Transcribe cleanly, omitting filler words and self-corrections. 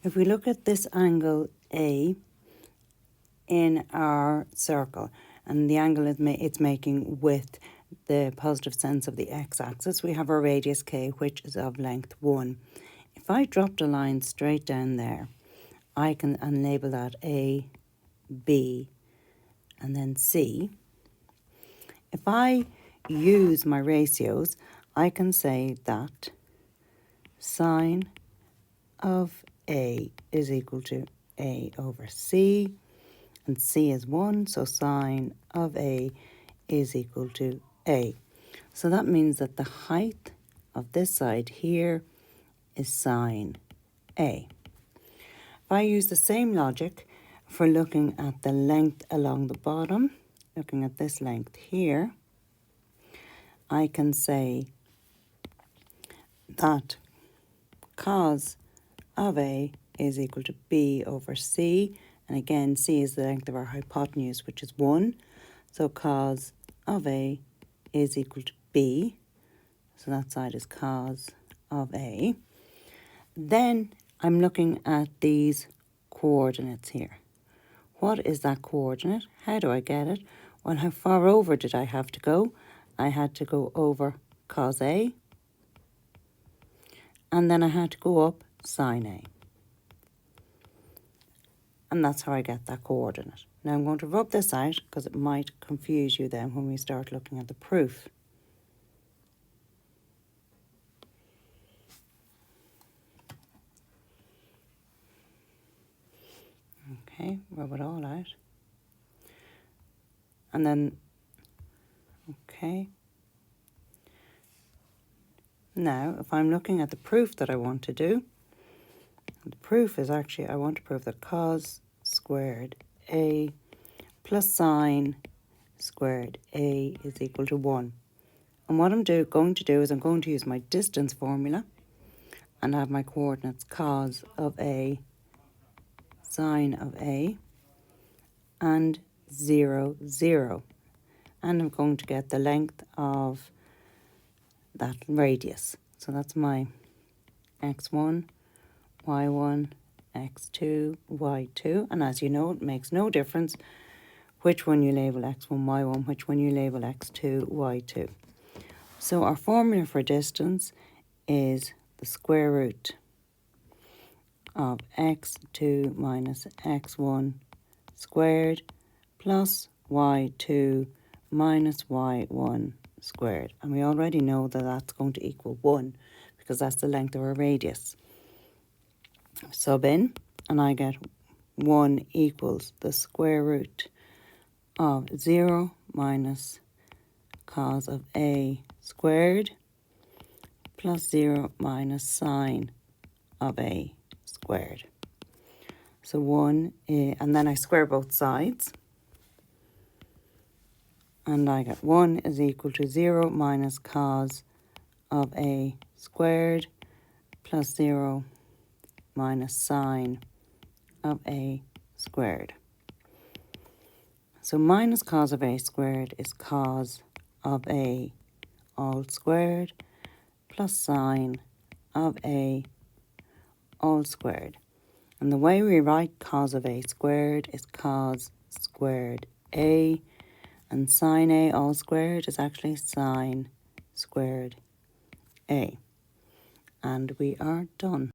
If we look at this angle A in our circle, and the angle it's making with the positive sense of the x-axis, we have our radius k, which is of length 1. If I dropped a line straight down there, I can label that A, B, and then C. If I use my ratios, I can say that sine of A is equal to A over C, and C is 1, so sine of A is equal to A. So that means that the height of this side here is sine A. If I use the same logic for looking at the length along the bottom, looking at this length here, I can say that cos of A is equal to B over C. And again, C is the length of our hypotenuse, which is 1. So cos of A is equal to B. So that side is cos of A. Then I'm looking at these coordinates here. What is that coordinate? How do I get it? Well, how far over did I have to go? I had to go over cos A. And then I had to go up sine A. And that's how I get that coordinate. Now I'm going to rub this out because it might confuse you then when we start looking at the proof. Okay, rub it all out. And then, okay. Now, if I'm looking at the proof that I want to do, the proof is actually, I want to prove that cos squared A plus sine squared A is equal to 1. And what I'm going to do is I'm going to use my distance formula and have my coordinates cos of A, sine of A, and 0, 0. And I'm going to get the length of that radius. So that's my x1, y1, x2, y2. And as you know, it makes no difference which one you label x1, y1, which one you label x2, y2. So our formula for distance is the square root of x2 minus x1 squared plus y2 minus y1 squared. And we already know that that's going to equal 1 because that's the length of our radius. Sub in, and I get 1 equals the square root of 0 minus cos of A squared plus 0 minus sine of A squared. So 1, and then I square both sides. And I get 1 is equal to 0 minus cos of A squared plus 0 minus sine of A squared. So minus cos of A squared is cos of A all squared plus sine of A all squared. And the way we write cos of A squared is cos squared A, and sine A all squared is actually sine squared A. And we are done.